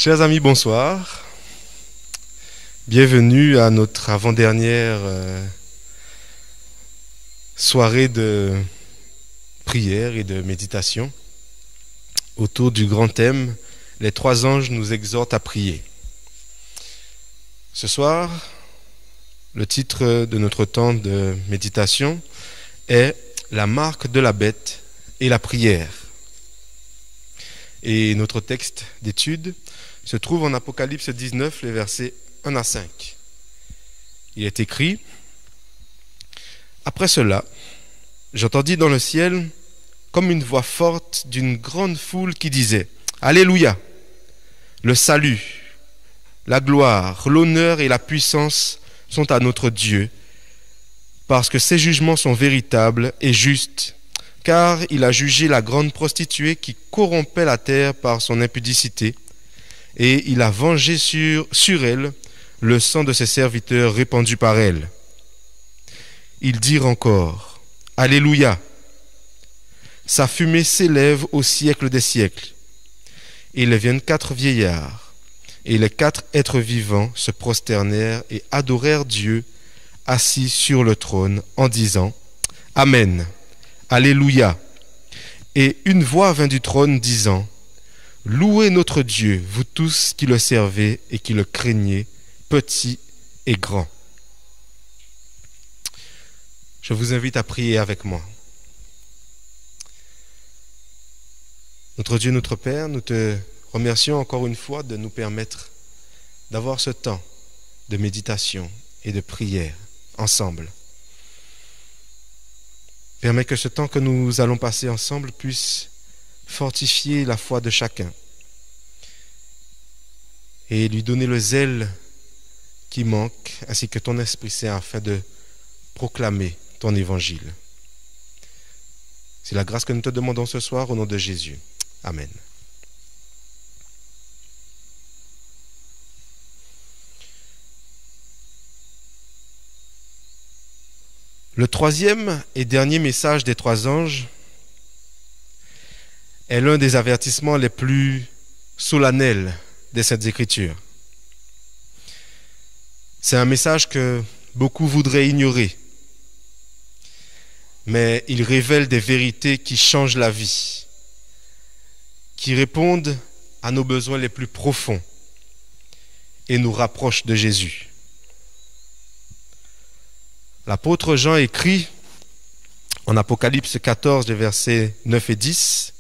Chers amis, bonsoir. Bienvenue à notre avant-dernière soirée de prière et de méditation autour du grand thème « Les trois anges nous exhortent à prier ». Ce soir, le titre de notre temps de méditation est « La marque de la bête et la prière ». Et notre texte d'étude se trouve en Apocalypse 19, les versets 1 à 5. Il est écrit: Après cela, j'entendis dans le ciel comme une voix forte d'une grande foule qui disait: Alléluia! Le salut, la gloire, l'honneur et la puissance sont à notre Dieu, parce que ses jugements sont véritables et justes, car il a jugé la grande prostituée qui corrompait la terre par son impudicité, et il a vengé sur elle le sang de ses serviteurs répandu par elle. Ils dirent encore: Alléluia! Sa fumée s'élève au siècle des siècles. Et il viennent 4 vieillards, et les 4 êtres vivants se prosternèrent et adorèrent Dieu assis sur le trône en disant: Amen, Alléluia. Et une voix vint du trône disant: Louez notre Dieu, vous tous qui le servez et qui le craignez, petits et grands. Je vous invite à prier avec moi. Notre Dieu, notre Père, nous te remercions encore une fois de nous permettre d'avoir ce temps de méditation et de prière ensemble. Permets que ce temps que nous allons passer ensemble puisse fortifier la foi de chacun et lui donner le zèle qui manque, ainsi que ton Esprit Saint, afin de proclamer ton évangile. C'est la grâce que nous te demandons ce soir au nom de Jésus. Amen. Le troisième et dernier message des 3 anges est l'un des avertissements les plus solennels des Saintes Écritures. C'est un message que beaucoup voudraient ignorer, mais il révèle des vérités qui changent la vie, qui répondent à nos besoins les plus profonds et nous rapprochent de Jésus. L'apôtre Jean écrit en Apocalypse 14, les versets 9 et 10,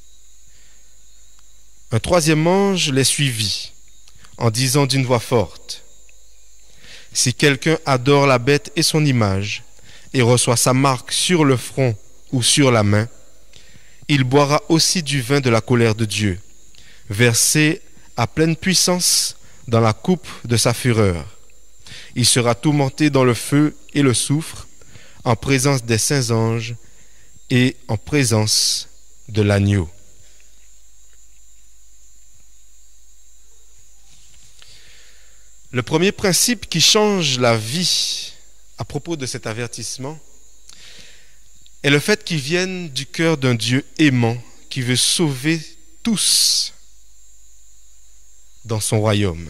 « Un troisième ange les suivit, en disant d'une voix forte: Si quelqu'un adore la bête et son image, et reçoit sa marque sur le front ou sur la main, il boira aussi du vin de la colère de Dieu, versé à pleine puissance dans la coupe de sa fureur. Il sera tourmenté dans le feu et le soufre, en présence des saints anges et en présence de l'agneau. » Le premier principe qui change la vie à propos de cet avertissement est le fait qu'il vienne du cœur d'un Dieu aimant qui veut sauver tous dans son royaume.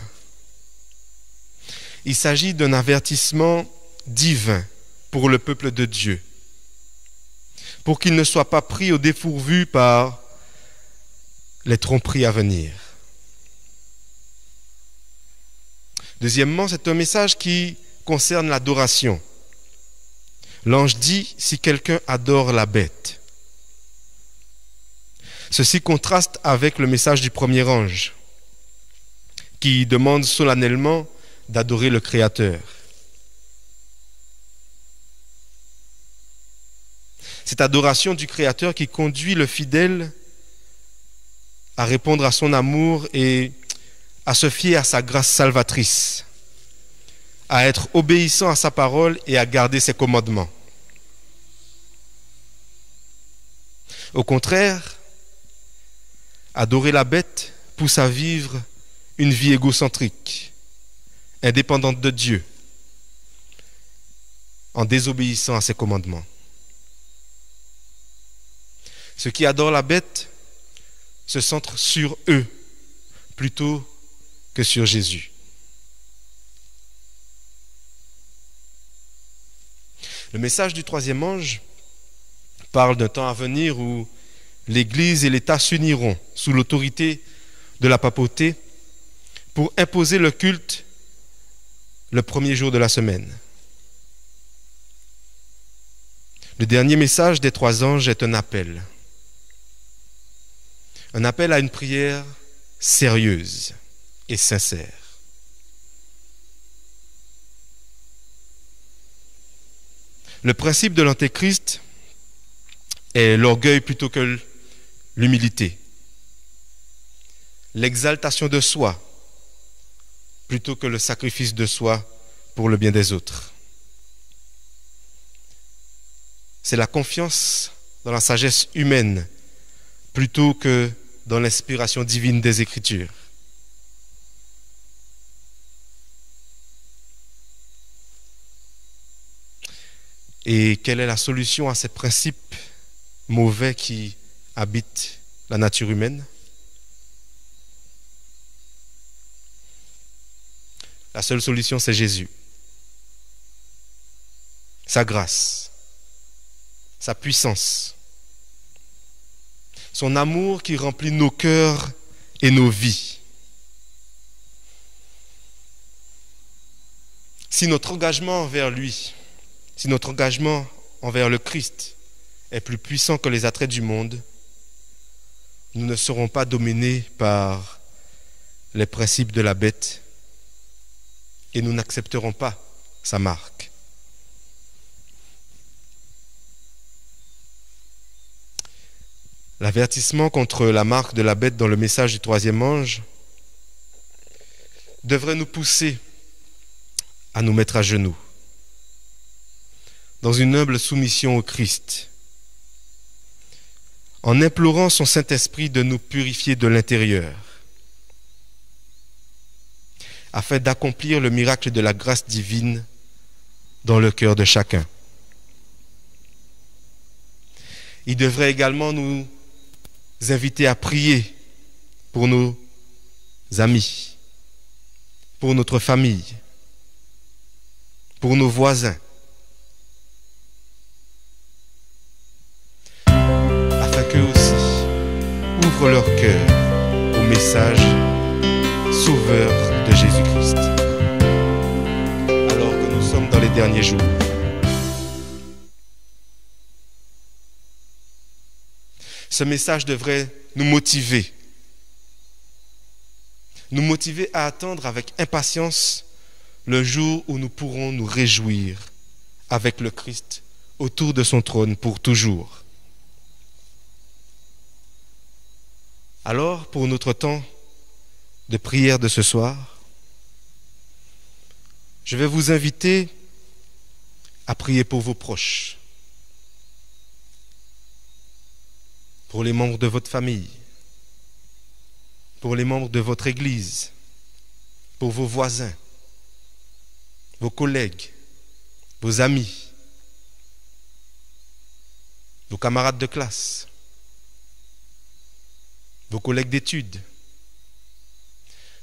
Il s'agit d'un avertissement divin pour le peuple de Dieu, pour qu'il ne soit pas pris au dépourvu par les tromperies à venir. Deuxièmement, c'est un message qui concerne l'adoration. L'ange dit: si quelqu'un adore la bête. Ceci contraste avec le message du premier ange, qui demande solennellement d'adorer le Créateur. Cette adoration du Créateur qui conduit le fidèle à répondre à son amour et à se fier à sa grâce salvatrice, à être obéissant à sa parole et à garder ses commandements. Au contraire, adorer la bête pousse à vivre une vie égocentrique, indépendante de Dieu, en désobéissant à ses commandements. Ceux qui adorent la bête se centrent sur eux plutôt que sur Jésus. Le message du troisième ange parle d'un temps à venir où l'Église et l'État s'uniront sous l'autorité de la papauté pour imposer le culte le premier jour de la semaine. Le dernier message des trois anges est un appel. Un appel à une prière sérieuse et sincère. Le principe de l'Antéchrist est l'orgueil plutôt que l'humilité. L'exaltation de soi plutôt que le sacrifice de soi pour le bien des autres. C'est la confiance dans la sagesse humaine plutôt que dans l'inspiration divine des Écritures. Et quelle est la solution à ces principes mauvais qui habitent la nature humaine? La seule solution, c'est Jésus. Sa grâce, sa puissance, son amour qui remplit nos cœurs et nos vies. Si notre engagement envers lui, si notre engagement envers le Christ est plus puissant que les attraits du monde, nous ne serons pas dominés par les principes de la bête et nous n'accepterons pas sa marque. L'avertissement contre la marque de la bête dans le message du troisième ange devrait nous pousser à nous mettre à genoux dans une humble soumission au Christ, en implorant son Saint-Esprit de nous purifier de l'intérieur, afin d'accomplir le miracle de la grâce divine dans le cœur de chacun. Il devrait également nous inviter à prier pour nos amis, pour notre famille, pour nos voisins, afin qu'eux aussi ouvrent leur cœur au message sauveur de Jésus-Christ, alors que nous sommes dans les derniers jours. Ce message devrait nous motiver à attendre avec impatience le jour où nous pourrons nous réjouir avec le Christ autour de son trône pour toujours. Alors, pour notre temps de prière de ce soir, je vais vous inviter à prier pour vos proches, pour les membres de votre famille, pour les membres de votre église, pour vos voisins, vos collègues, vos amis, vos camarades de classe, vos collègues d'études,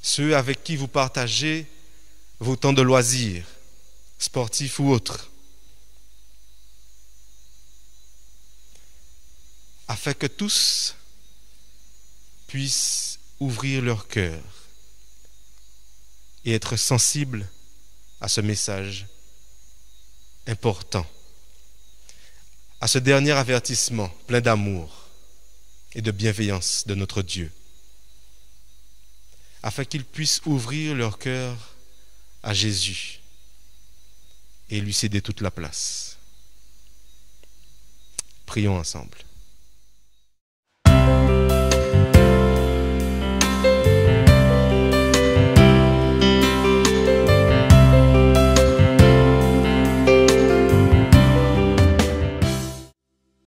ceux avec qui vous partagez vos temps de loisirs, sportifs ou autres, afin que tous puissent ouvrir leur cœur et être sensibles à ce message important, à ce dernier avertissement plein d'amour et de bienveillance de notre Dieu, afin qu'ils puissent ouvrir leur cœur à Jésus et lui céder toute la place. Prions ensemble.